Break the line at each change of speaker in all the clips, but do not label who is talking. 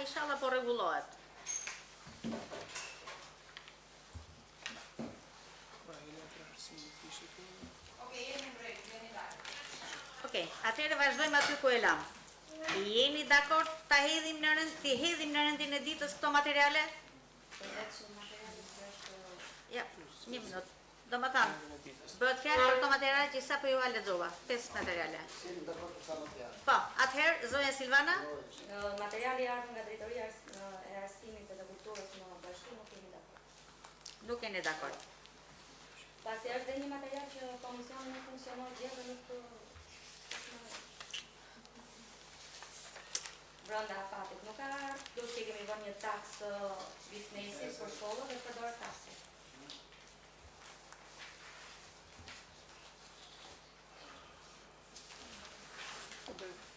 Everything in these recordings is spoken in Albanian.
inshallah po rregullohet. Okej, atëherë vazhdojmë aty ku e lam. Jeni dakord ta hedhim në rendin e ditës këto materiale? Ja, një minutë. Domethënë, bëhet fjalë për këto materiale që sapo ju lexova, 5 materiale. Po, atëherë zonja Silvana?
Materiali i ardhur nga drejtoria e arsimit dhe kulturës në bashki nuk jemi dakord.
Nuk jeni dakord.
Pasi është dhe një material që komisioni nuk funksionon gjë dhe nuk brenda afatit nuk ka ardhur, plus që kemi vënë një taksë biznesi për shkollën dhe përdor taksë.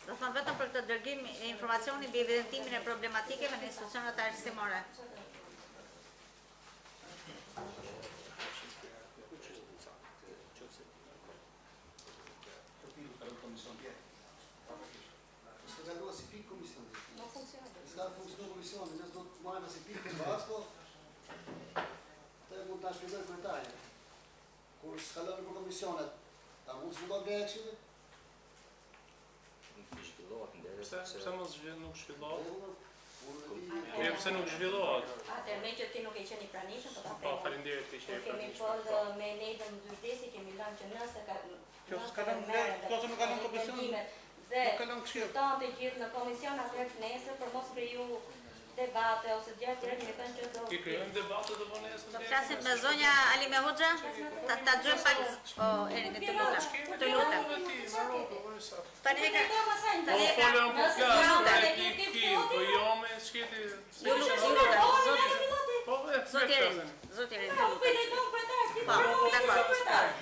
Do thonë vetëm për këtë dërgim e informacioni mbi evidentimin e problematikeve në institucionet arsimore.
Ska kalua si pikë komisioni.
Nuk funksionon.
Ska funksionon komisioni, nësë do të marrë si pikë në baspo, të mund të shpjegoj kryetarin. Kur s'kalon për komisionet, ta mund zhvillon nga e këshillit?
Pse mos nuk zhvillohet?
Pse
nuk zhvillohet?
Me që ti nuk e qeni pranishëm, po ta
Po, faleminderit që qeni
kemi fol me Nedën Dyrdesi, kemi lënë që nëse ka
nuk kalon komisionet,
dhe shton të gjithë në komision atëherë nesër për mos kriju debate ose gjëra tjera kemi thënë që do.
Ki krijojmë debate do nesër.
Do flasim me zonja Alime Hoxha? Ta dëgjojmë pak. Të lutem. Tani e ka.
Folëm po flasë, po jo me shketi.
Ju lutem. Zotëri, Po, dakor.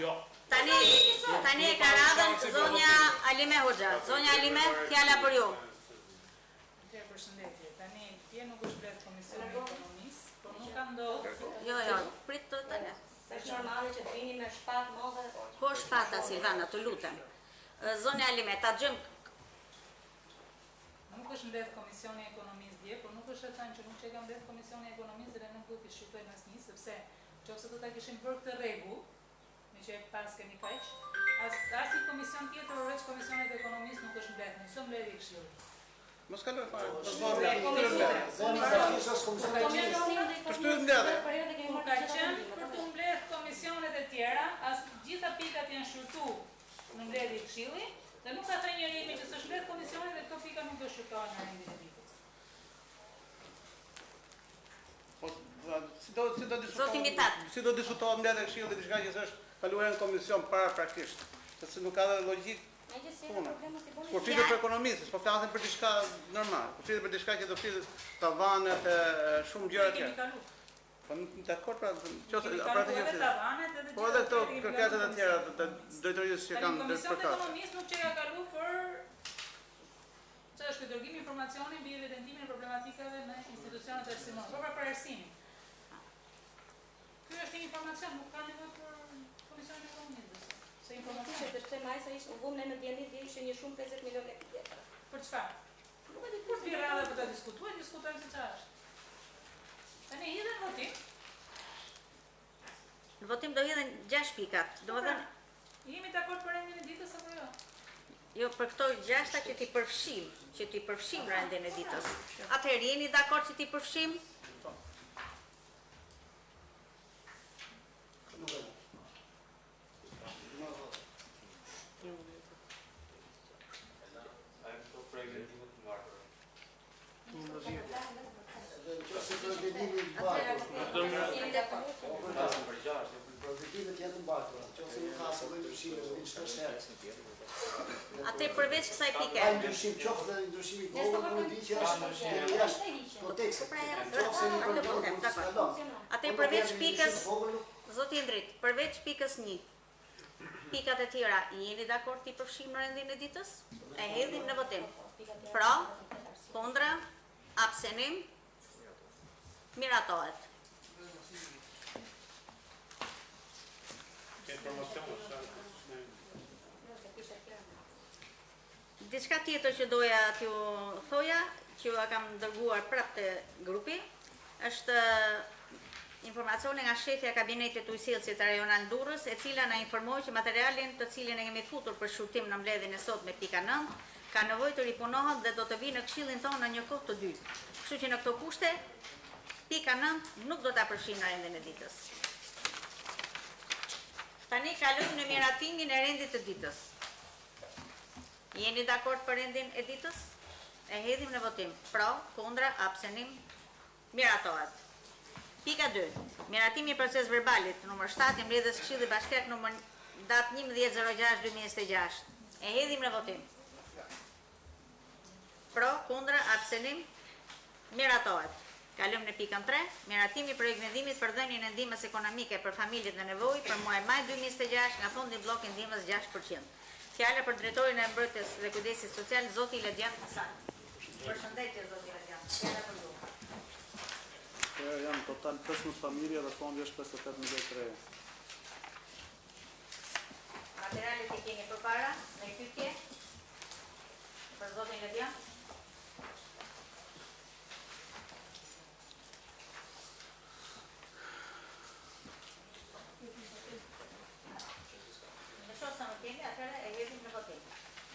Jo.
Tani e ka radhën zonja Alime Hoxha. Zonja Alime, fjala për ju.
Përshëndetje, tani tje nuk është blet Komisioni i Ekonomisë, por nuk ka ndodhur.
Jo, prit të tani.
Është normale që të vini me shpatë modhe.
Po shpata Silvana, të lutem. Zonja Alime, ta dëgjojmë.
Nuk është mbledh Komisioni i Ekonomisë dje, por nuk është e thënë që nuk që ka mbledh Komisioni i Ekonomisë dhe nuk duhet të shqiptojnë asnjë, sepse nëse do ta kishim bërë këtë rregull, me që pas kemi kaq, as një komision tjetër veç Komisionit të Ekonomisë nuk është mbledh, nëse mbledh i Këshillit.
Mos kaloj fare.
Kur ka qenë për të mbledh komisionet e tjera, as gjitha pikat janë shqyrtuar në mbledhje Këshilli, dhe nuk ka thënë njëri që s'është mbledh komisioni dhe këto pika nuk do shqyrtohen në rendin e ditës.
Si do diskutohet mbledhja e Këshillit diçka që është kaluar në komision para praktikisht, sepse nuk ka logjik. Po flitet për ekonomisë, po flasim për diçka normal. Po flitet për diçka që do flitet tavanet e shumë gjëra tjera. Po dakor pra, po edhe këto kërkesat e tjera të drejtorisë që kanë
Komisioni i Ekonomisë nuk që ka kalu për ç'është dërgimi informacioni mbi evidentimin e problematikave në institucionet arsimore, por për arsimin. Ky është një informacion, nuk ka nevojë për Komisionin e Ekonomisë. Se informacioni
që të majsa ishte vumë në diendit ishte një shumë 50 milionë lekë tjetër.
Për çfarë? Nuk e di kur vi radha për ta diskutojmë se çfarë është. Tani hidhen në votim.
Në votim do hidhen 6 pikat. Domethënë,
jemi dakord për rendin e ditës apo jo?
Jo, për këto 6 që ti përfshim rendin e ditës. Atëherë jeni dakord që ti përfshim? Atë përveç kësaj pike.
Ndryshim qoftë ndryshimi i vogël, nuk di që është jashtë kontekstit.
Atë përveç pikës, zoti Indrit, përveç pikës 1. Pikat e tjera jeni dakord ti përfshim në rendin e ditës? E hedhim në votim. Pra, kundra, abstenim, miratohet. Diçka tjetër që doja t'ju thoja, që ju kam dërguar prapë të grupi, është informacione nga shefja e kabinetit ujësillësit të rajonal Durrës, e cila na informoi që materialin të cilin e kemi futur për shurtim në mbledhjen e sot me pika 9, ka nevojë të ripunohet dhe do të vijë në këshillin tonë në një kohë të dytë. Kështu që në këto kushte, pika 9 nuk do ta përfshijmë në rendin e ditës. Tani kalojmë në miratimin e rendit të ditës. Jeni dakord për rendin e ditës? E hedhim në votim. Pra, kundra, abstenim, miratohet. Pika 2. Miratimi i proces verbalit numër 7 i mbledhjes së Këshillit Bashkiak numër datë 11/06/2026. E hedhim në votim. Pro, kundra, abstenim, miratohet. Kalojmë në pikën 3. Miratimi i projekt vendimit për dhënien e ndihmës ekonomike për familjet në nevojë për muaj maj 2026 nga fondi blok i ndihmës 6%. Fjala për drejtorin e mbrojtjes dhe kujdesit social, zoti Ledian Hasan. Përshëndetje zoti Ledian. Fjala për ju.
Janë total 15 familje dhe fondi është 58.000 euro.
Materialet i keni përpara në pyetje për zotin Ledian. Në shoh sa nuk keni, atëherë e hedhim në votim.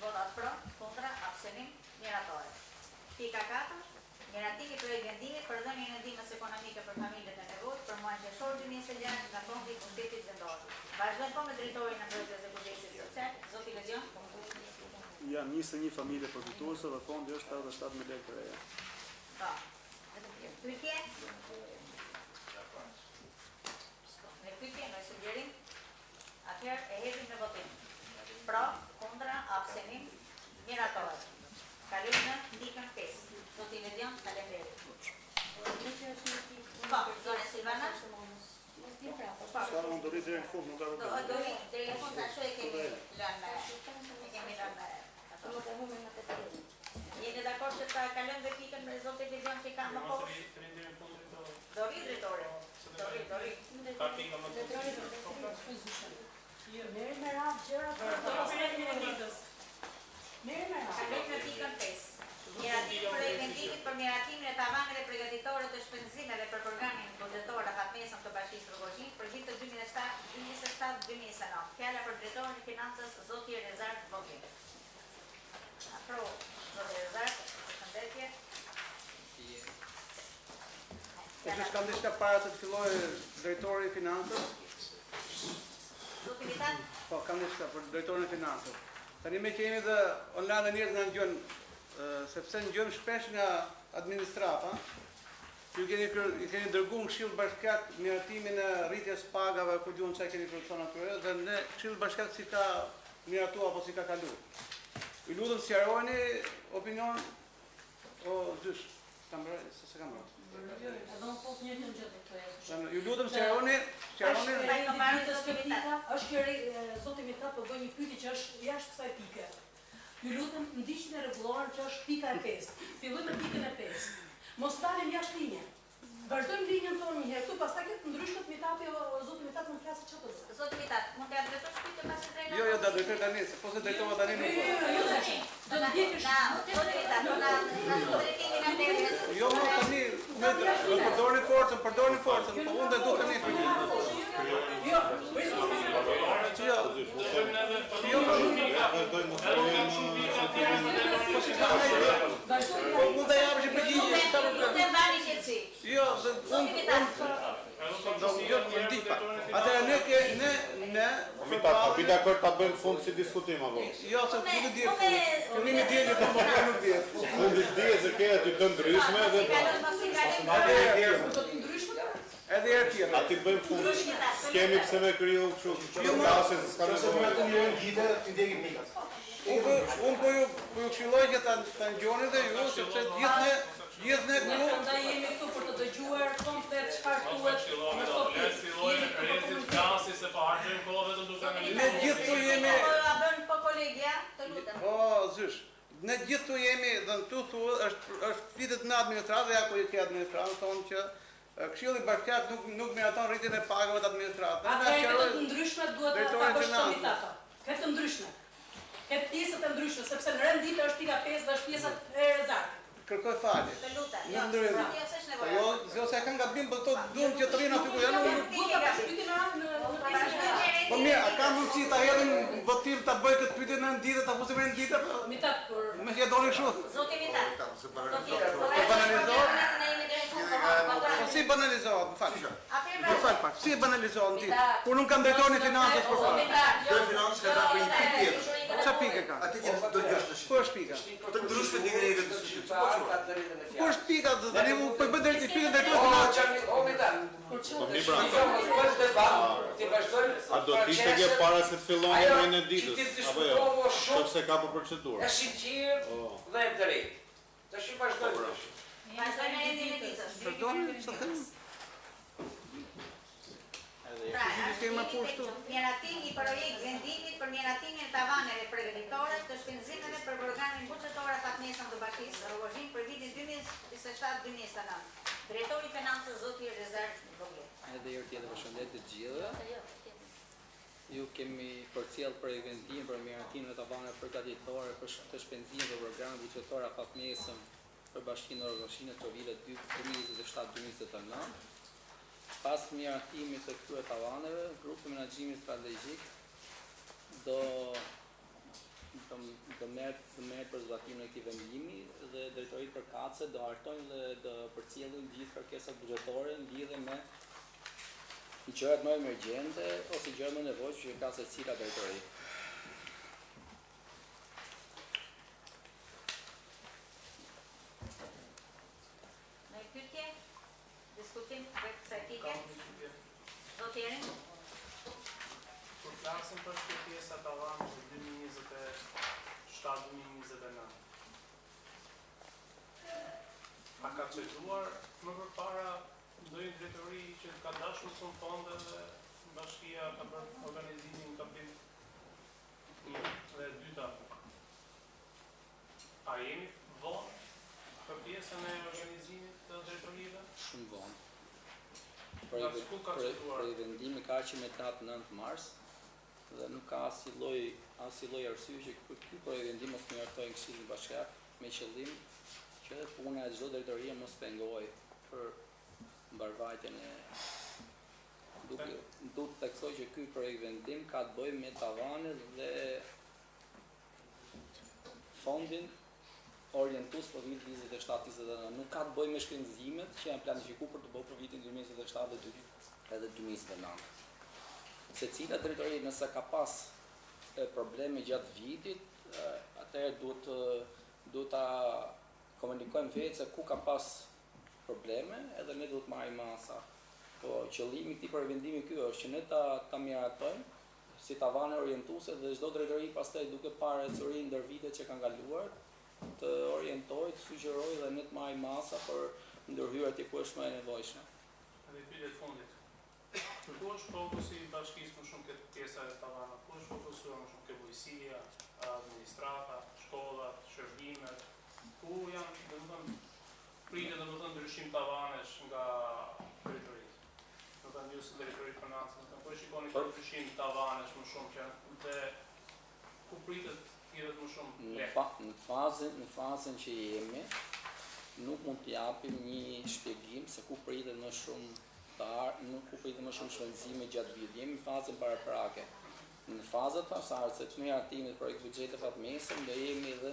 Votat pro, kontra, abstenim, miratohet. Pika 4. Miratimi projekt vendimit për dhënien e ndihmës ekonomike për familjet në nevojë për muajin shorë 2026 nga fondi i pushtetit vendor. Vazhdojmë po me drejtorin e mbrojtjes dhe kujdesit social, zoti Ledian.
Janë 21 familje përfituese dhe fondi është 87.000 euro.
Po. Pyetje? Në pyetje, në sugjerim, atëherë e hedhim në votim. Pro, kundra, abstenim, miratohet. Kalojmë në pikën 5. Zoti Ledian, faleminderit. Po, zone Silvana?
Sa unë do rritë deri në fund, nuk ka problem.
Do rritë deri në fund, ashtu e kemi lënë ato. Jeni dakord që ta kalojmë dhe pikën me zotin Ledian që ka më poshtë? Do rritë drejtore. Do rritë.
Ka pika më të
Merë me radhë gjëra
Kalojmë në pikën 5. Miratimi për vendimit për miratimin e tavaneve përgatitore të shpenzimeve për programin buxhetor afatmesëm të Bashkisë Rrugozhin për vit të 2027-2029. Fjala për drejtorin e financës zoti Rezar Vogel. Apro, zoti Rezar, përshëndetje.
Është kam diçka para se të fillojë drejtori i financës.
Zoti Vitan?
Po, kam diçka për drejtorin e financës. Tani me kemi dhe online njerëz nga ngjën, sepse ngjëm shpesh nga administrata. Ju keni dërguar në Këshillin Bashkiak miratimin e rritjes pagave, ku diun çka keni për thonë atyre, dhe ne Këshilli Bashkiak si ka miratuar apo si ka kaluar. Ju lutem sqaroni opinion o dysh. Kam bërë, se kam bërë. Ju lutem sqaroni.
Zoti Mitat po bën një pyetje që është jashtë kësaj pike. Ju lutem ndiqni rregulloren që është pika e 5. Fillojmë me pikën e 5. Mos dalim jashtë linjës. Vazhdojmë linjën tonë një herë. Këtu pastaj këtë ndryshmet Mitati o zoti Mitat mund të flasë çfarë do.
Zoti Mitat, mund t'ia drejtosh pyetjen pas drejtorit?
Jo, do drejtoj tani, se po se drejtova tani nuk.
Do të ndjekesh.
Zoti Mitat, do na drejtimin e ndërmjetës.
Jo, tani me përdorni forcën, po unë do tani pyetje.
Jo.
Mund të japësh përgjigje.
Nuk e mbani qetësi.
Jo, atëherë ne
Kapi dakord ta bëjmë fund si diskutim apo?
jo, se nuk di. Fillimi i diellit po nuk di.
Fundi dihet se ke aty të ndryshme dhe
Edhe herë tjetër.
aty bëjmë fund. Skemi pse me kriju kështu. Jo, se s'ka nevojë.
Unë po ju këshilloj që ta ngjoni dhe ju, sepse gjithë ne këtu
Prandaj jemi këtu për të dëgjuar komplet çfarë thuhet në këto
ne gjithë këtu jemi.
Po a bën po kolegja, të lutem.
Po, zysh. Ne gjithë këtu jemi dhe këtu thuhet është fitet në administratë dhe ja ku i ke administratën thonë që Këshilli Bashkiak nuk miraton rritjen e pagave të administratës.
Atë të ndryshme duhet ta bësh komitata. Këtë të ndryshme. Këtë pjesët e ndryshme, sepse në rend ditë është pika 5 dhe është pjesa e rezervë.
kërkoj falje.
Të lutem.
Nuk ndryhem.
Jo, s'është
Po
nevojë.
jo se kanë gabim, po këto duan që të rinë aty ku janë.
Vota pas pyetjen në pjesën
Po mirë, a ka mundësi ta hedhim votim ta bëj këtë pyetje në ditë ta fusim në ditë?
Mitat për
Me që doni kështu.
Zoti Mitat.
Po si banalizohet, më fal.
Atëherë
Më fal pak. Si banalizohet ti? Kur nuk kam drejtorin e financës për fare.
Do financë ka dhënë një pikë tjetër.
Çfarë pike ka?
Atë që do dëgjosh tash.
Ku është pika?
Të ndryshme digëre të shqiptarit.
Ku është pika? Tani u po bëj drejt pikën drejt financës.
Po mi pra. A do të ishte kjo para se të fillon në ditës apo jo? Sepse ka për procedurë.
Është sinqert dhe e drejtë. Tash i vazhdojmë.
Vazhdojmë në endin e ditës.
Pardon, sa them?
Pra, është miratim I projekt vendimit për miratimin e tavaneve përgatitore të shpenzimeve për programin buxhetor fatmesën të Bashkisë Rrogozhin për vitin 2027-2029. Drejtori I Financës zoti Rezerv Vogel.
Edhe herë tjetër përshëndet të gjithëve. Ju kemi përcjell për vendim për miratimin e tavaneve përgatitore për të shpenzimeve për programin buxhetor fatmesën për Bashkinë Rrogozhin për vitet 2027-2029. Pas miratimit të këtyre tavaneve, grupi menaxhimit strategjik do merret për zbatimin e këtij vendimi dhe drejtoritë përkatëse do hartojnë dhe do përcjellin gjithë kërkesat buxhetore në lidhje me gjërat më emergjente ose gjërat më nevojshme që ka secila drejtori.
Në pyetje, diskutim për kësaj pike. Zoti Erin.
Kur flasim për këtë pjesë tavan për 2027-2029. A ka çetuar më përpara ndonjë drejtori që ka dashur të fonde dhe bashkia ka bërë organizimin në kapim 1 dhe 2. A jemi vonë për pjesën e organizimit të drejtorive?
Shumë vonë. Për vendimi ka që me datë 9 mars dhe nuk ka asnjë lloj arsye që ky vendim mos miratohet në Këshillin Bashkiak me qëllim që puna e çdo drejtorie mos pengojë për mbarvajtjen e duke të theksoj që ky projekt vendim ka të bëjë me tavanet dhe fondin orientues për vitin 27-29. Nuk ka të bëjë me shpenzimet që janë planifikuar për të bërë për vitin 2027 edhe 2029. Secila drejtori nëse ka pas probleme gjatë vitit, atëherë duhet ta komunikojmë vetë se ku ka pas probleme edhe ne duhet marrim masa. Po qëllimi I këtij përvendimi ky është që ne ta miratojmë si tavane orientuese dhe çdo drejtori pastaj duke parë historinë ndër vitet që kanë kaluar të orientojë, të sugjerojë dhe ne të marrim masa për ndërhyrjet e ku është më e nevojshme.
Dhe pyetja e fundit. Ku është fokusi I bashkisë më shumë këtë pjesa e tavanave? Ku është fokusuar më shumë ke bujësia, administrata, shkollat, shërbimet? Ku janë, domethënë, pritet domethënë ndryshim tavanesh nga drejtoritë? Domethënë ju si drejtori financë, domethënë ku shikoni për ndryshim tavanesh më shumë që dhe ku pritet më shumë
në fazën që jemi, nuk mund të japim një shpjegim se ku pritet më shumë nuk ku pritet më shumë shpenzime gjatë vitit. Jemi në fazën paraprake. Në fazën pasare se të miratimit për buxhetit fatmesëm do jemi edhe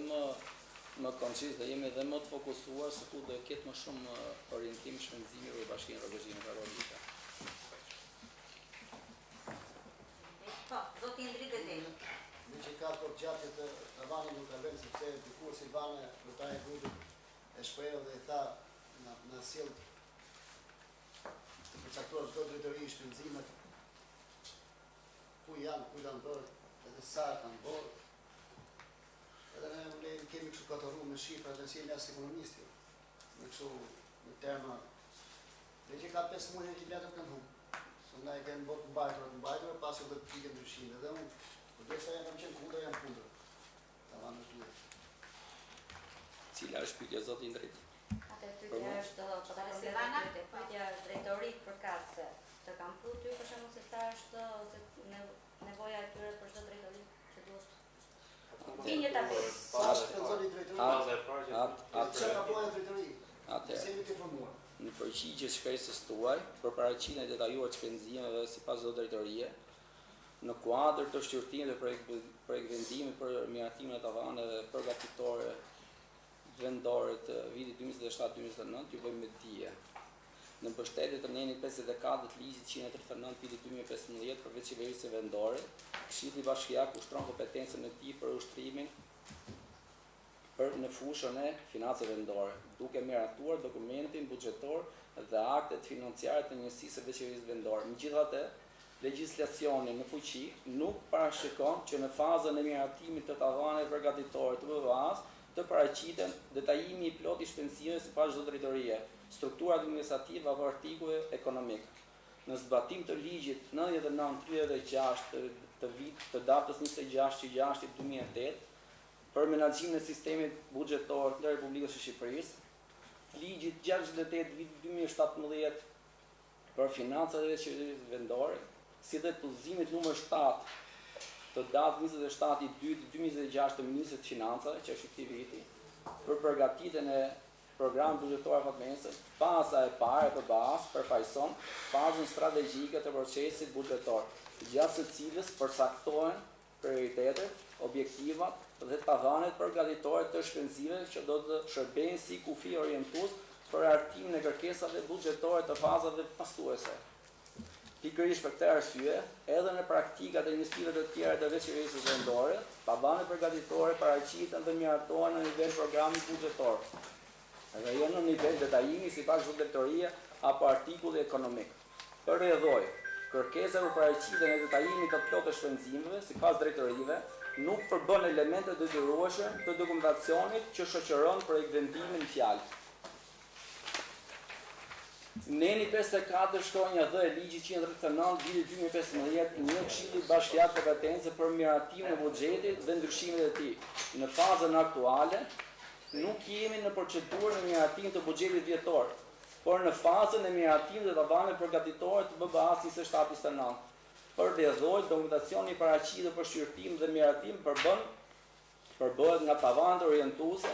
më koncis, do jemi edhe më të fokusuar se ku do ketë më shumë orientim shpenzime për Bashkinë Rrogozhin ka rrugë.
Po, zoti Indrit Deteni.
Në që ka për gjatje të tavanit nuk ka vend sepse dikur Silvane vërtaj e grupit e shprehë dhe I tha në sjell të përcaktuar çdo drejtori I shpenzimet ku janë bërë edhe sa kanë bërë. Edhe ne kemi kështu katoruar me shifra dhe si as ekonomisti. Në kështu në terma dhe që ka 5 muaj që letër kanë humbur. Sondaj kanë bërë mbajtur pasi do të pikë ndryshime dhe unë përderisa janë qenë kundër, janë kundër. Tavan është duhet.
Cila është pyetja zoti Indrit?
Atë pyetja është pyetja është drejtoritë përkatëse. Të kam pyet ty për shembull se sa është ose nevoja e tyre për çdo drejtori që duhet. Tinje ta bëj.
Sa shpenzoni drejtori? Çka ka bëjë drejtori?
Atëherë,
Se jemi të informuar.
në përgjigje shkresës tuaj, për paraqitjen e detajuar të shpenzimeve sipas çdo drejtorie, në kuadër të shqyrtimit dhe projekt vendimit për miratimin e tavaneve përgatitore vendore të vitit 2027-2029, ju bëjmë me dije. Në mbështetje të nenit 54 të ligjit 139 vitit 2015 për veçiverisje vendore, Këshilli Bashkiak ushtron kompetencën e tij për ushtrimin në fushën e financave vendore, duke miratuar dokumentin buxhetor dhe aktet financiare të njësisë së veçiverisë vendore. Megjithatë, legjislacioni në fuqi nuk parashikon që në fazën e miratimit të tavaneve përgatitore të BBA-s të paraqiten detajimi i plot i shpenzimeve sipas çdo drejtorie, struktura administrative apo artikujve ekonomik. Në zbatim të ligjit 9936 të datës 26/6/2008 për menaxhimin e sistemit buxhetor të Republikës së Shqipërisë, ligjit 68 vitit 2017 për financat e veçiverisë vendore, si dhe udhëzimit numër 7 të datës 27/2/2026 të Ministrisë të Financave, që është këtij viti, për përgatitjen e programit buxhetor afatmesë, faza e parë e BBA-s përfaqëson fazën strategjike të procesit buxhetor, gjatë së cilës përcaktohen prioritetet, objektivat dhe tavanet përgatitore të shpenzimeve që do të shërbejnë si kufi orientues për hartimin e kërkesave buxhetore të fazave pasuese. Pikërisht për këtë arsye, edhe në praktikat e njësive të tjera të veçiverisë vendore, tavanet përgatitore paraqiten dhe miratohen në nivel programit buxhetor, dhe jo në nivel detajimi sipas çdo drejtorie apo artikulli ekonomik. Për rrjedhoj, kërkesa për paraqitjen e detajimit të plotë të shpenzimeve sipas drejtorive nuk përbën elemente detyrueshme të dokumentacionit që shoqëron projekt vendimin fjalë. Neni 54 shkronja dhe e ligjit 139 vitit 2015 një Këshilli Bashkiak kompetencë për miratimin e buxhetit dhe ndryshimet e tij. Në fazën aktuale nuk jemi në procedurën e miratimit të buxhetit vjetor, por në fazën e miratimit të tavaneve përgatitore të BBA-s 27-29. Për rrjedhoj, dokumentacioni i paraqitur për shqyrtim dhe miratim përbëhet nga tavanet orientuese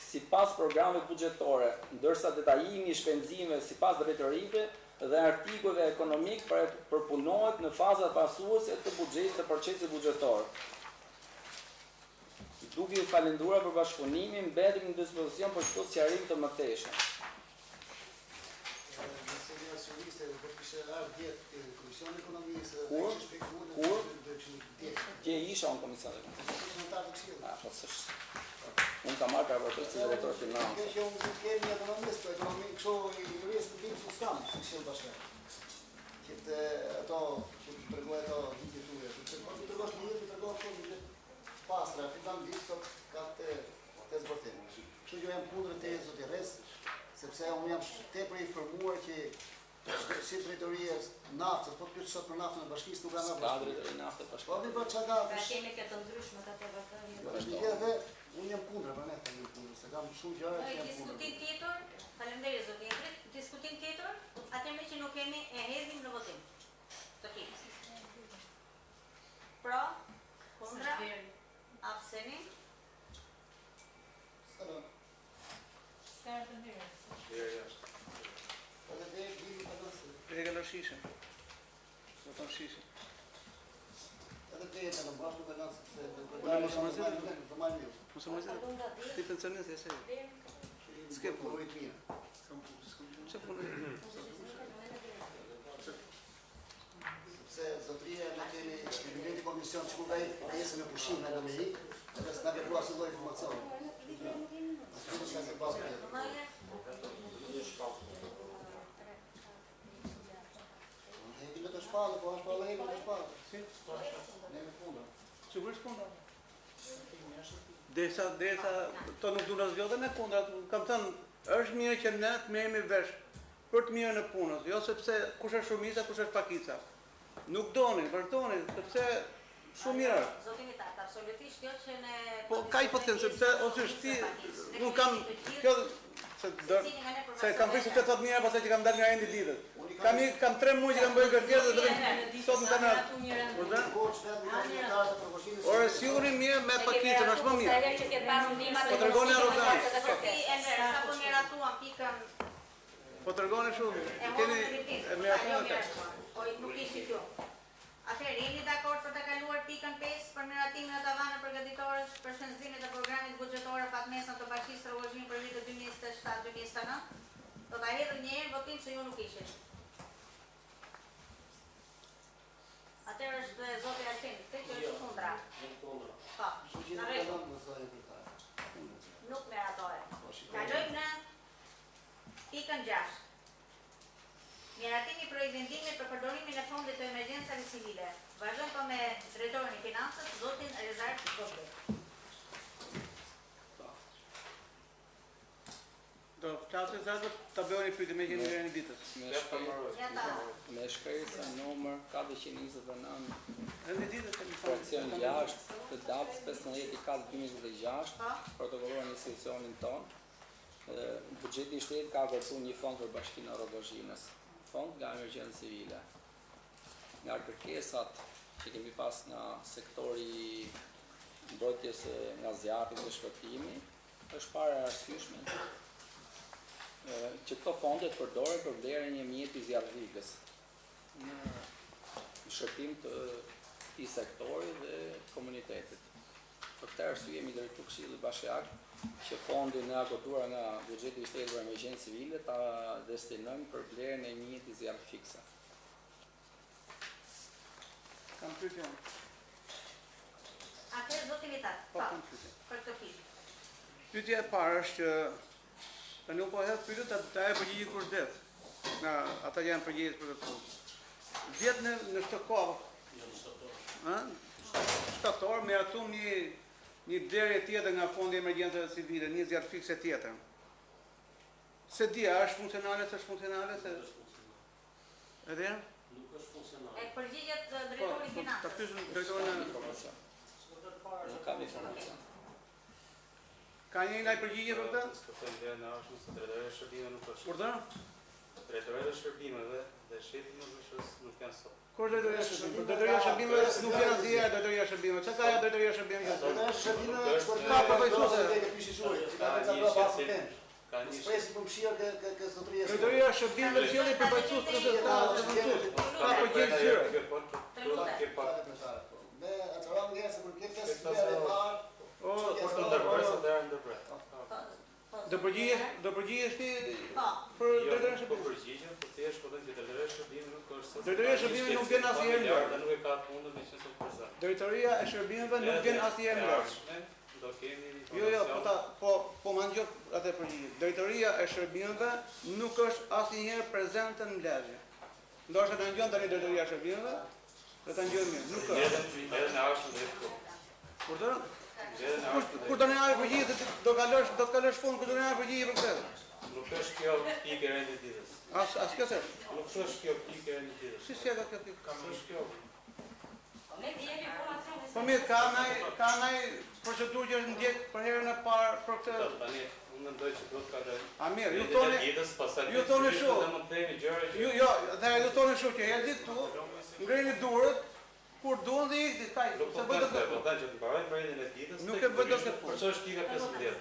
sipas programeve buxhetore, ndërsa detajimi i shpenzimeve sipas drejtorive dhe artikujve ekonomik përpunohet në fazat pasuese të buxhetit të procesit buxhetor. Duke ju falenduar për bashkëpunimin, mbetemi në dispozicion për çdo sqarim të mëtejshëm. Gje isha unë Komision Ekonomik. Unë kam marrë raportës si drejtor financë.
Kjo që unë kemi ekonomist, po ekonomi kështu i rrisë të bimë s'kam, si këshilë bashkë. Që të ato, që të tërgoj ato hitit ture. Që të tërgosh një hitit, të tërgosh një pasra, fitan ditë, ka të zbërtim. Kështu që jam kundër të zotë i res, sepse unë jam tepër i informuar që si drejtorie naftës, po të pyet sot për naftën e bashkisë nuk ka nga
Ka drejtori naftë e bashkisë.
Po mi bërë çka
Pra kemi këtë ndryshme të të vërtën.
është një gjë dhe unë jam kundër, për ne jam kundër, se kam shumë gjëra që jam kundër.
Diskutim tjetër, faleminderit zoti Endrit. Diskutim tjetër, atëherë që nuk kemi e hedhim në votim. Të kemi. Pro, kundra, absteni.
Ska të mirë.
Edhe dhe bimi të nësë.
Edhe shishën. Zoton shishën.
Edhe dhe jetë në bashkë të nësë.
Unë mos më zidë.
Të marrë mirë.
Mos më zidë. Ti pensionist e se. S'ke punë. Që punë?
Se zotëria në kemi në komision që ku ka jesë me pushim në Amerikë, edhe s'na ke plua si doj informacion. Asë s'ka se pasë për Hejme të shpallë, po shpallë hejme të shpallë.
Si?
Ne me puna.
Sigurisht puna. Desa to nuk du në zgjodhe me kundra. Kam thënë, është mirë që ne të merremi vesh për të mirën e punës, jo sepse kush është shumica, kush është pakica. Nuk doni, vërtoni, sepse shumë mirë është.
Zoti Mitat, absolutisht jo që ne
Po ka i po të thënë, sepse ose është ti, nuk kam, kjo, se kam frikë se të thotë mira pastaj që kam dalë nga endi ditët. Kam 3 muaj që kam bërë kërkesë dhe vetëm sot në kamerat. Ore siguri mirë me pakicën, është më mirë. Po tregoni arrogancë.
Sa po miratuan pikën.
Po tregoni shumë. Keni miratuar atë.
Nuk ishte kjo. Atëherë, jeni dakord për të kaluar pikën 5 për miratimin e tavaneve përgatitore për shpenzimet e programit buxhetore fatmesën të Bashkisë Rrogozhin për vitin 2027-2029? Do ta hedhë një herë votim se ju nuk ishit. Atëherë është zoti Altin, këtë është kundra. Po, në rregull. Nuk miratohet. Kalojmë në pikën 6. Miratimi i vendimit për përdorimin e fondit të emergjencave civile. Vazhdojmë po me drejtorin e financës, zotin Rezart Goblet.
Do çfarë zgjat ta bëni pyetje me gjendjen e ditës.
Me shkresë numër 429.
Në ditës kemi
fraksion 6 të datës 15/4/2026, protokolluar në institucionin ton. Buxheti i shtetit ka kërkuar një fond për Bashkinë e Rrogozhinës. Fond nga emergjencë civile. Nga kërkesat që kemi pas nga sektori mbrojtjes nga zjarri dhe shpëtimi, është para arsyeshme që këto fonde të përdoren për vlerën e një mjeti zjarrvikës në shërbim të këtij sektori dhe komunitetit. Për këtë arsye jemi drejtuar Këshillit Bashkiak që fondin e akorduar nga buxheti i shtetit për emergjencë civile ta destinojmë për vlerën e një mjeti zjarri fikse.
Kam pyetje.
Atëherë zoti Vitat.
Po, kam pyetje.
Për këtë pikë.
Pyetja e parë është që tani po hedh pyetjet ata e përgjigjet kur det. Nga ata janë përgjigjës për këtë. Vjet në këtë kohë. Ëh? Shtator miratum një derë tjetër nga fondi i emergjencave civile, një zjarr fikse tjetër. Se dia është funksionale, s'është funksionale, se edhe
nuk është funksionale.
E përgjigjet drejtori i financës.
Ta pyesim drejtorin e
informacion. Nuk kam informacion.
Ka një përgjigje për këtë?
Drejtoria e shërbimeve nuk është.
Urdhër?
Drejtoria e shërbimeve dhe shefi nuk janë sot.
Kur drejtoria e shërbimeve? Drejtoria e shërbimeve nuk vjen asnjëherë drejtoria e shërbimeve. Çka ka drejtoria e shërbimeve?
Drejtoria e shërbimeve është për
ka përfaqësuese.
Ka një spesi për mshia që zotëria.
Drejtoria e shërbimeve sjellë përfaqësues kryetar të vendit. Ka përgjegjësi.
Me atë rangëse kur ke pesë vjet e parë.
Do përgjigjesh ti për drejtorin e shërbimeve?
Po përgjigjem, po thjesht po them që drejtoria e shërbimeve nuk është sot.
Drejtoria e shërbimeve nuk vjen asnjëherë.
Nuk e ka punën me qenë sot prezant.
Drejtoria e shërbimeve nuk vjen asnjëherë.
Do kemi
Jo, po ma ngjop atë përgjigje. Drejtoria e shërbimeve nuk është asnjëherë prezente në mbledhje. Ndoshta ta ngjon tani drejtoria e shërbimeve, do ta ngjojmë mirë. Nuk është.
Edhe në ashtu drejtë.
Urdhër? Kur do ne marrë përgjigje, do të kalosh fund kur do ne marrë përgjigje për këtë.
Nuk është kjo pikë e rendit ditës.
As kjo se.
Nuk është kjo pikë e rendit ditës.
Si ka kjo pikë?
Kam është kjo.
Po mirë, ka ndaj procedurë që është ndjek për herën e parë për këtë.
Tani unë mendoj që do të kaloj.
A mirë, ju
tonë
shumë. Jo, atëherë ju tonë shumë që herë ditë tu, ngreni durët, kur duan dhe ikti, kaj, se bëjtë të këtë. Nuk e bëjtë të këtë.
Për që është pika 15?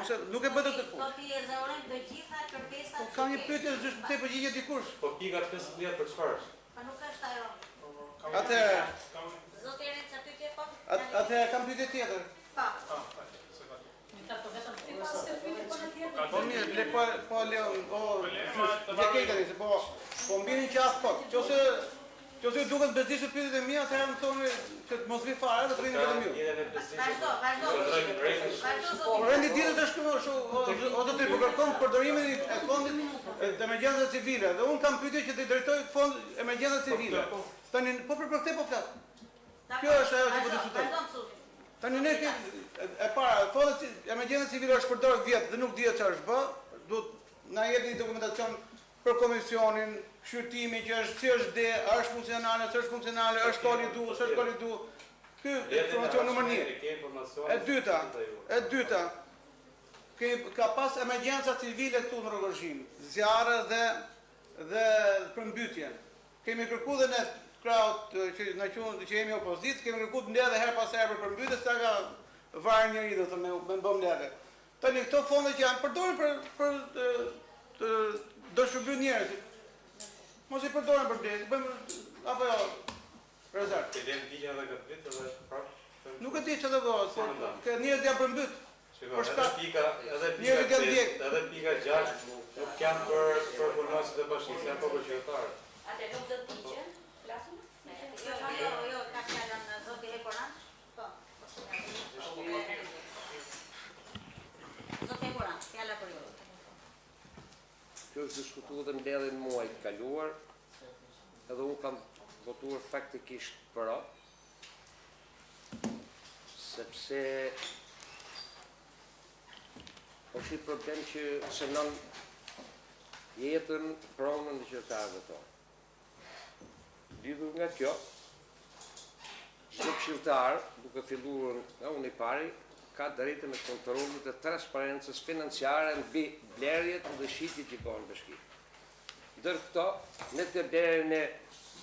Ose nuk e bëjtë të këtë.
Do t'i ezorojmë të gjitha kërkesat.
Po kam një pyetje që të përgjigje dikush.
Po pika 15 për çfarë është?
Po nuk është ajo.
Atëherë.
Zoti Renca pyetje po.
Atëherë kam pyetje tjetër.
Po.
Po mirë, po Leon, po mbinin qafë po. Qose ju duket bezdishtë pyetjet e mia, atëherë më thoni që të mos vi fare dhe të rini vetëm ju.
Vazhdo.
Po rendi ditës është këtu, o zotëri, po kërkon përdorimin e fondit të emergjencave civile dhe unë kam pyetje që të drejtoj fond emergjencave civile. Tani po për këtë po flas. Kjo është ajo që po diskutoj. Tani ne e para, fondi emergjencave civile është përdorur vjet dhe nuk dihet çfarë është bë, duhet na jepni një dokumentacion për komisionin, shqyrtimi që është si është de, është funksionale, s'është funksionale, është koli du, s'është koli du. Ky informacion numër 1. E dyta, ka pas emergjenca civile këtu në Rogozhin, zjarë dhe përmbytje. Kemi kërku dhe ne kraut që jemi opozit, kemi kërku mbledhje her pas herë për përmbytje, sa ka varë njëri dhe të me bë mbledhje. Tani këto fonde që janë përdorin për të dëshërby njerëzit. Mos i përdorin për mbledhje, bëjmë apo jo rezervë.
Të den digja dhe këtë vitë dhe prapë?
Nuk e di që të bëhet, se njerëzit janë përmbyt.
Edhe pika 6 nuk janë për punësit e bashkisë, janë për qytetarët.
Atë nuk do të digjen, flasim?
Jo, ka fjalën zoti Hekoran? Po. Zoti Hekoran, fjala për ju.
Kjo është diskutuar dhe mbledhjen e muajit të kaluar, edhe unë kam votuar faktikisht për sepse është i problem që shënon jetën, pronën e qytetarëve tonë. Lidhur nga kjo, çdo qytetar, duke filluar nga unë i pari, ka drejtën e kontrollit të transparencës financiare mbi blerjet dhe shitjet që bëhen në bashki. Ndër këto, në të blerjen e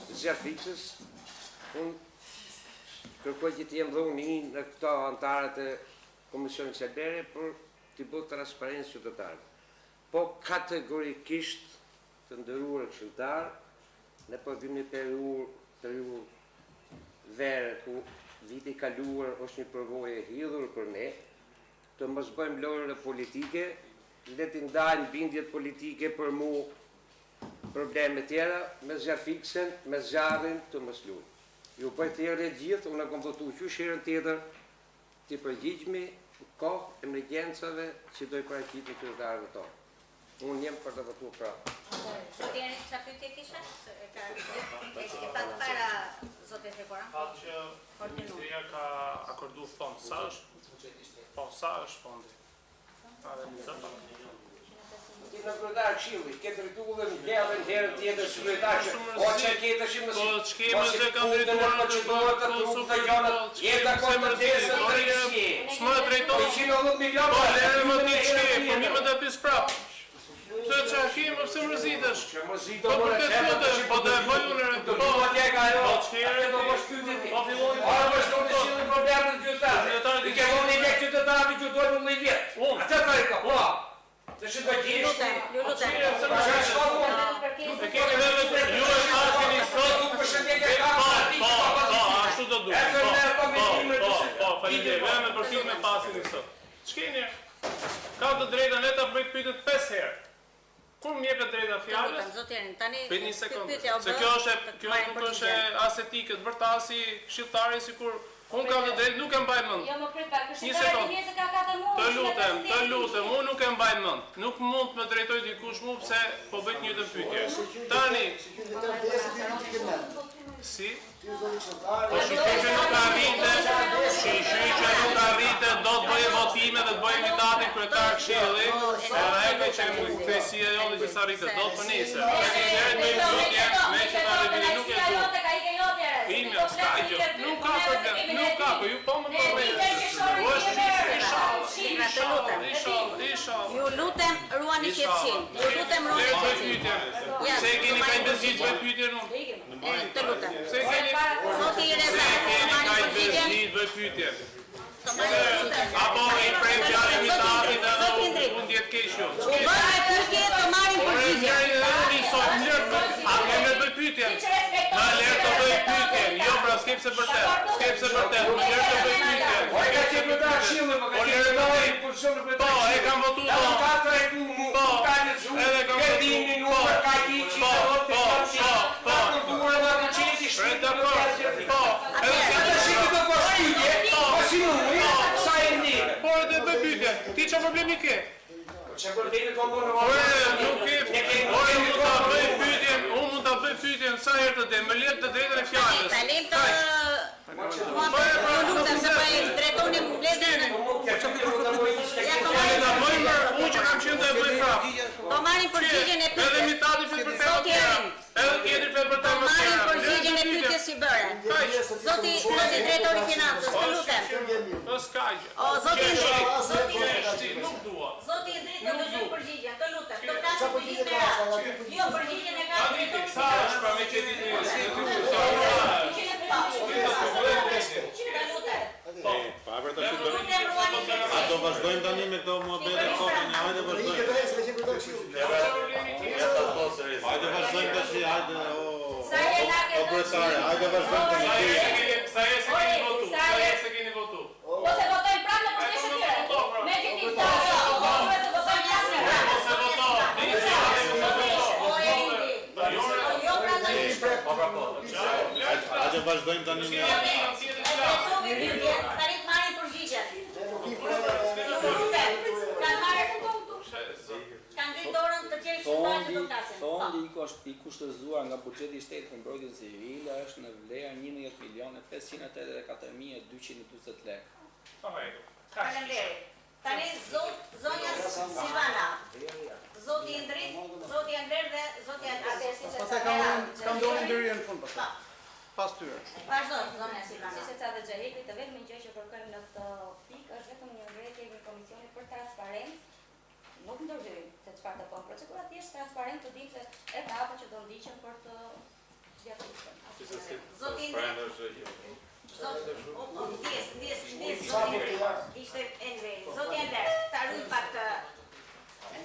zjarfikës, unë kërkoj që të jem dhuni në këto antarët e Komisionit Selbere për të bëjë transparencë qytetarëve. Po kategorikisht të nderuar qytetar, ne po vim një periudhë vere ku viti kaluar është një përvojë e hidhur për ne, të mos bëjmë lojëre politike, le të ndajmë bindjet politike për mu probleme tjera, me zjarfiksen, me zjarrin të mos luajmë. Ju bëj thjerë e gjithë, unë kam votuar qyshirën tjetër, të përgjigjemi kohë emergjencave që dojë paraqitet qytetarëve tonë. Unë jem për të votuar pra.
Zoti Enrik, sa pyetje kisha? E pa para zoti Hekoran?
Ka që Ministria ka akordu fond. Sa është fondi?
Ti në kryetar Këshilli, ke drejtuar dhe mbledhen herë tjetër sekretar që o që ke të shimë
Po ç'kemi se kam drejtuar në
jeta kontraktese të rëndësi.
S'më drejton.
110 milionë.
Po lere më ti ç'ke, po mi më të pis prap. Se që kemë më pse mërzitesh?
Që mërzito
Po
më
për këtë lutem, po të bëj unë
do të atje ka ajo.
Po ç'herë
do të shtytet ti.
Po filloi.
Ora më shkon të sjellin problemet e qytetarëve. I ke vënë lek qytetarëve që duhen në vjet. Atë ka i ka. Po. Të shit të gjesh.
Ju lutem.
E keni vënë ju e marrni sot
Nuk përshëndetje ka.
Po, ashtu do duhet. Po, faleminderit. Vetëm për filmin e pasin sot. Ç'keni? Ka të drejtën le ta bëj pyetjet 5 herë. Kur më jepet drejta fjalës?
Zoti Enrik, tani
Për një sekundë. Se kjo nuk është as etike të vërtasi shqiptari sikur unë kam të drejtë, nuk e mbaj mend.
Jo më prit pak,
Një sekondë.
ka 4 muaj.
Të lutem, unë nuk e mbaj mend. Nuk mund të më drejtoj dikush mua pse po bëj një të pyetje. Tani, si? Po shqyqy që nuk arrite, do të bëjë votime dhe të bëjë invitatin kryetar Këshilli, edhe e që kërësia e jonë që s'arritet, do të për njëse. Me që ta revidi nuk e du. Imja, s'ka gjë, nuk ka problem, nuk ka, po ju po më përvejnë. Po është ishall.
Ju lutem ruani qetësinë. Ju lutem ruani qetësinë.
Se keni ka imbezit bëj pyetje unë?
Të lutem.
Se keni ka imbezit bëj pyetje? Apo i prem fjalë imitatit dhe mund jetë keq jo.
Bëj pyetje të marrim përgjigje.
A kemë të bëj pyetje? Na lërë të bëj pyetje. Jo, pra s'kem se vërtet. Më lërë të bëj pyetje.
Po e ka qenë në Këshillin, po ka qenë në pozicionin e
Po, e kam votuar.
Ka trajtu mu, ka lexuar.
Edhe kam
votuar. Ka hiçi të votë. Po, kultura dhe qeti shpëta.
Po, edhe
si të shikë të poshtuje, po si nuk, sa e ndi.
Po, edhe bëj pyetje. Ti çfarë problemi ke?
Çfarë problemi ka bënë?
Nuk ke. Unë mund ta bëj pyetjen sa herë të dem, më lër të drejtën e fjalës.
Talim të lutem se po e drejtoni mbledhjen.
Unë që kam qenë të e bëj prapë.
Po marrim përgjigjen e pyetjes.
Edhe imitati flet për tema tjera. Edhe tjetri flet për tema tjera.
Marrim përgjigjen e pyetjes si bëre. Zoti drejtori financës, të lutem.
Po s'ka gjë.
O zoti Enrik,
Nuk dua.
Jo, përgjigjen e ka drejtori.
Sa është pra me që ditë
A do vazhdojmë tani me këto muhabete kokën, hajde vazhdojmë. Hajde vazhdojmë tash, hajde o kryetare, hajde vazhdojmë tani.
Sa e se keni votu?
Po se votojnë pranë në përgjeshë tjere. Me që ti të
Hajde vazhdojmë tani me...
Tarit marrin përgjigjen. Kanë ngritë dorën të tjerë shqiptarë që do flasin.
Fondi i kushtëzuar nga buxheti i shtetit për mbrojtjen civile është në vlerë 11.584.220 lekë.
Faleminderit. Tani zonja Silvana. Zoti Indrit, Zoti Enver dhe Zoti Adesi.
Pastaj kam dorën deri në fund pastaj. Pas tyre.
Vazhdoj, zonja Silvana.
Si se ca dhe Xhaheti, të vetëm gjë që kërkojmë në këtë pikë është vetëm një ngretje e Komisionit për transparencë. Nuk ndërhyjmë se çfarë të bën procedura, thjesht transparent të dimë se etapët që do ndiqen për të zgjatur.
Zoti Indrit. Ishte Enveri. Zoti Enver, ta ruaj pak të...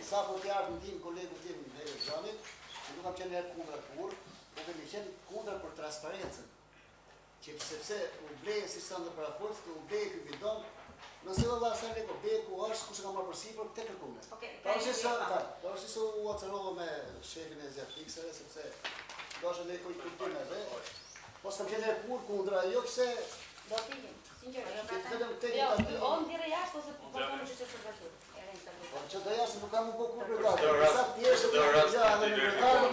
Sa po t'jarë në tim kolegu tim në Hejë Gjanit, që nuk kam qenë kundra kur, po kemi qenë kundra për transparencën. Që sepse u bleje si sa në paraforës, u bleje këtë bidon, nëse dhe vlasë në leko, beku është kushe ka marrë për sipër, te kërkume. Pa është se u atërova me shefin e Zjafiksere, sepse do është leko i kërkume dhe, po s'kam qenë kur kundra, jo pëse...
Do t'ikim, sinqerisht.
Jo,
o ndire jashtë ose po përkonë që që të vërtur.
Që të jashtë nuk kam po kur përgatë. Sa t'jeshtë të përgatë në përgatë.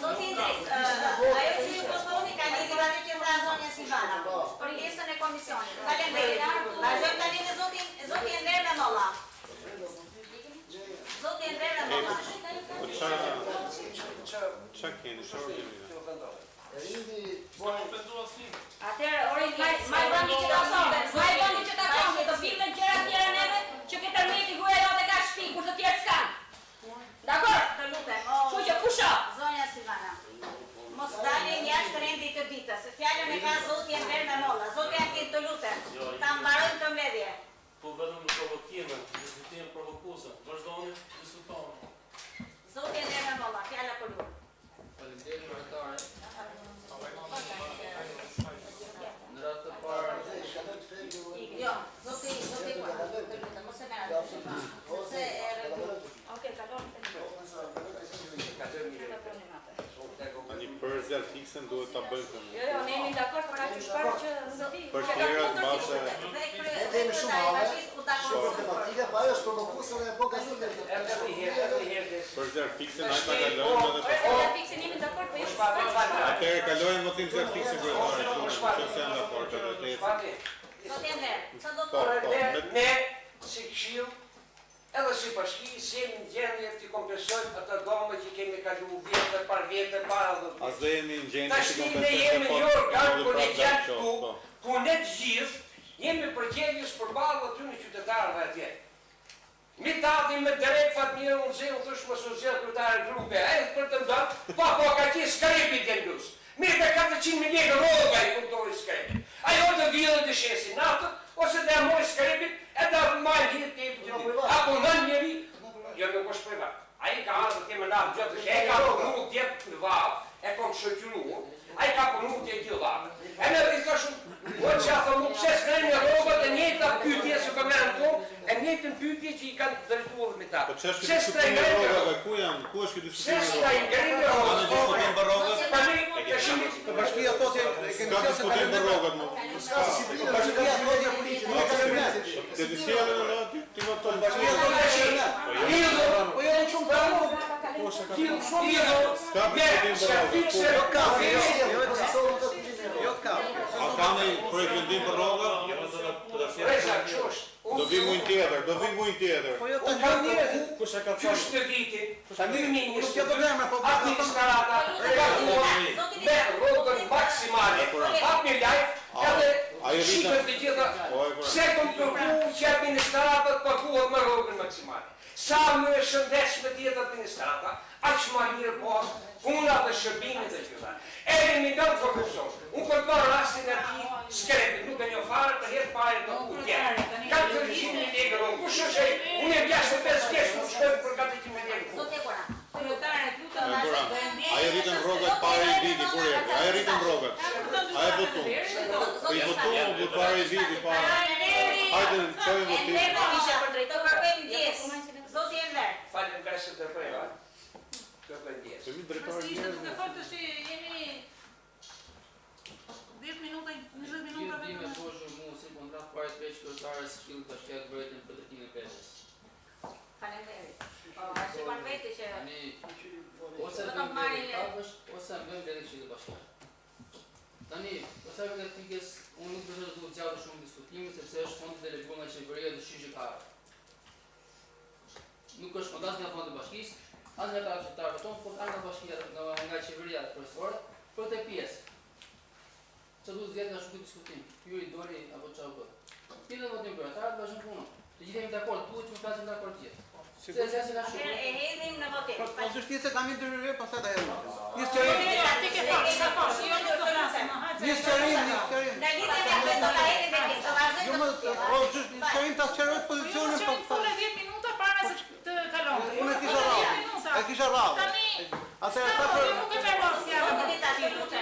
Zoti Indrit, ajo që ju postoni ka një divate që vra zonja Silvana, për listën e komisionit. Faleminderit. Vazhdojmë tani me Zoti Enver me molla. Zoti Enver me molla.
Qa keni, qa keni?
Atëherë, ori, maj bëndi që ta sonde, do filme gjëra tjera neve, që këtë tërmeti huaj dhe ka shpi, kur të tjerë s'kanë. Dakor?
Të lutem,
Shu që kusha?
zonja Silvana, mos dalin jashtë rendit të ditës, se fjallën e ka Zoti Enver me molla. Zoti Akit, të lutem, ta mbarojmë të mbledhje.
Po vetëm në provokimin, diskutimin provokuesën, vazhdoni, diskutoni.
Zoti Enver me molla, fjalla për ju.
Faleminderit kryetare. Në ratë të parë,
Jo, zoti të lutem, mos e merr. Sepse e rregull.
Okej, kalon të një.
Tani për Zjafiksen duhet ta bëjmë të
Jo, ne jemi dakord për atë shparë që zoti.
Për tjera të base...
E shumë hale, shumë tematike, pa ajo është provokuese dhe e po gazete.
Për Zjafiksen, hajtë ta kalojmë dhe...
Zjafiksen jemi dakord, për jo shparë.
Atere kalojmë votim Zjafiksen kryetare, që se janë dakord të dhe
Zoti Enver, çfarë do të
Ne, si këshill, edhe si bashki, si jemi në gjendje të kompensojmë atë dhomë që kemi kalu vjetë para dhe
As dhe jemi në gjendje
Tash ne jemi një organ kolegjat ku ne të gjithë jemi përgjegjës përballë aty në qytetarëve atje. Mi tati me drejt Fatmirë unë zhe, unë thush më social kryetare grupe, e për të ndonë, po ka qi skrepi të ndus. Mirë dhe 400 milion roga i puntori skrepi. Ajo të vjellë të shesi natët, ose dhe moj skrepit, e da majnë hitë të jepë të një. Apo nën njeri, jo nuk është privat. A i ka anë të kemë natë gjëtë, e ka punu të jepë në valë, e kom shëqyru, a i ka punu të jepë të valë. E me dhe i thashëm, o që a thëmu, pse s'krejnë në robët e njëta pytje së këmerën tonë, e njëtën pytje që i kanë drejtuar me ta.
Pse s'krejnë në robët? Ku janë? Ku është këtë diskutim në robët?
Bashkia thotë
Ska diskutim në robët mu.
Bashkia thotë politik, nuk ka shërbim.
Të disjellë në robët, ti votojnë.
Bashkia thotë shërbim. Po jo shumë pranë.
Ska diskutim në robët. A ka në projekt vendim për robët? Do vi mujnë tjetër,
Po jo të kanë njerë.
Kushe ka qështë të viti,
Nuk kjo probleme, po
administrata, me rogën maksimale, hap një lajt, edhe shifët të gjitha, pse kom kërku që administratët përkuat me rogën maksimale. Sa më e shëndetshme tjetë administrata, aq më mirë pas puna dhe shërbimit e gjitha. Edhe një dëmë korupcion. Unë këtë bërë rastin e ti skrepi, nuk e një farë për jetë pare të ku tjetë. Ka të rëgjimi një negër, ku shëshej, unë e bjashtë të 5 kesh, nuk shkojnë për gatitim e negër.
Aje rritën rrogat pare i vidi, kur e, aje rritën rrogat. Aje votum. I votum, bu pare i vidi, pare. Hajde në qojë votim.
Falem kërështë të prejva. Këtë e ndjesë.
Duke fort është jemi 10 minuta, 20 minuta
Gjithë dime poshë mu si kontrat pare të veç kërëtare së shkilë të shketë vërejtën për drejtimin e peshës.
Faleminderit. Po, shikon veti që
Ose bëjmë dhe kapësht, ose bëjmë dhe këshilë bashkë. Tani, ose bëjmë dhe tikës, unë nuk përshë të duhet zjatë shumë diskutimi, sepse është fondë deleguar nga qeveria dhe shishikare. Nuk është fondas nga fondë bashkisë, as nga ta qytetarëve tonë, por nga bashkia, nga qeveria profesore, për të pjesë. Që duhet zjatë nga shumë diskutim, ju i dori apo qa u bërë. Pidhe votim për atarët, vazhëm punën. Të gjithë jemi dakord, duhet që më flasim dakord gjithë.
E hedhim në votim.
Po s'është njëse kam i dërëve, pasaj da hedhim. Njësë
qërim.
Në
lidhje me këtë do ta hedhim me këtë, do vazhdojmë të tutje.
Po, njësë qërim ta sqaroj pozicionin
për full 10 minuta para se të kalon.
Unë e kisha rrallë. E kisha rrallë. Atëherë sa për...
Nuk e merr më fjalën.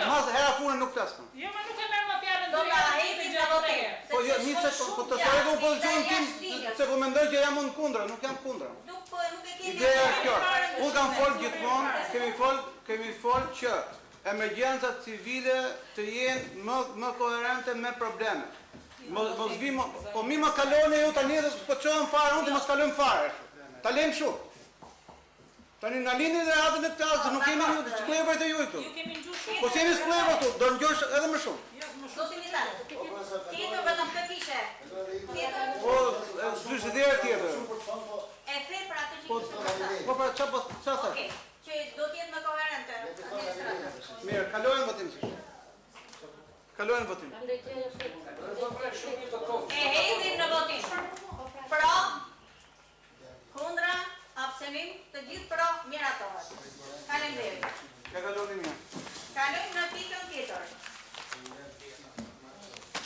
Mas hera funë nuk flasëm.
Jo, më nuk e merr më fjalën.
Do ta hedhim në votim.
Po jo, nisë po të sqaroj pozicionin tim, se po mendoj që jam unë kundra, nuk jam kundra. Ideja është kjo, unë kam folë gjithmonë, kemi folë që emergjencat civile të jenë më koherente me probleme. Po mi më kalone ju tani dhe po qohëm fare, unë të më s'kalojmë fare. Ta lejmë shumë. Tani në lini dhe ratën e të tasë, nuk kemi një sklevër të ju i këtu. Po si jemi sklevër këtu, do në gjosh edhe më shumë.
Tjetër vetëm këtë kishe.
Po, zhyshtë dhe tjetër.
E the për atë që kështë të
Po pra, qa thë?
Që do t'jetë më koherente administratë.
Mirë, kalojnë votim që. Kalojnë votim.
E hedhim në votim. Pro, kundra, abstenim, të gjithë pro, miratohet. Faleminderit.
Ka kaloni mirë.
Kalojmë në pikën tjetër.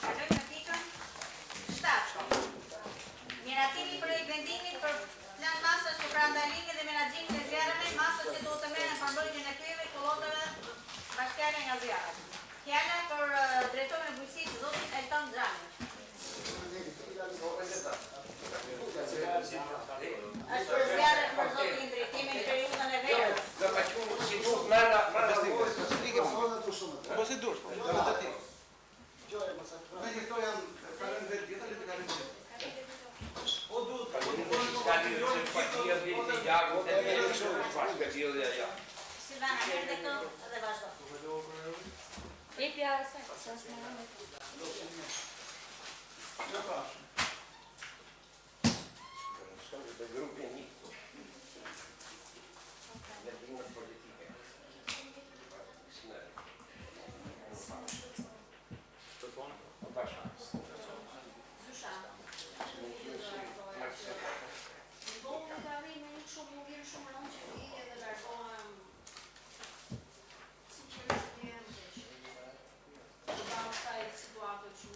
Kalojmë në pikën 7. Miratimi për vendimit për plan masës për prandalimin dhe menaxhimin e zjarreve, masës që duhet të merren për mbrojtjen e pyjeve, kullotave, bashkëtarë nga zjarret. Fjala për drejtorin e bujqësisë, zotin Elton Xhami. Është për zjarret për zotin drejtimin në periudhën e verës.
Do ta qumë si duhet merra
po si dush, po ti. Me që këto janë kalën vetë gjitha, le të kalën vetë. O duhet,
Silvana, merr dhe këto dhe vazhdo.
Epja se s'është më rëndë.
Jo pash.
Situatë që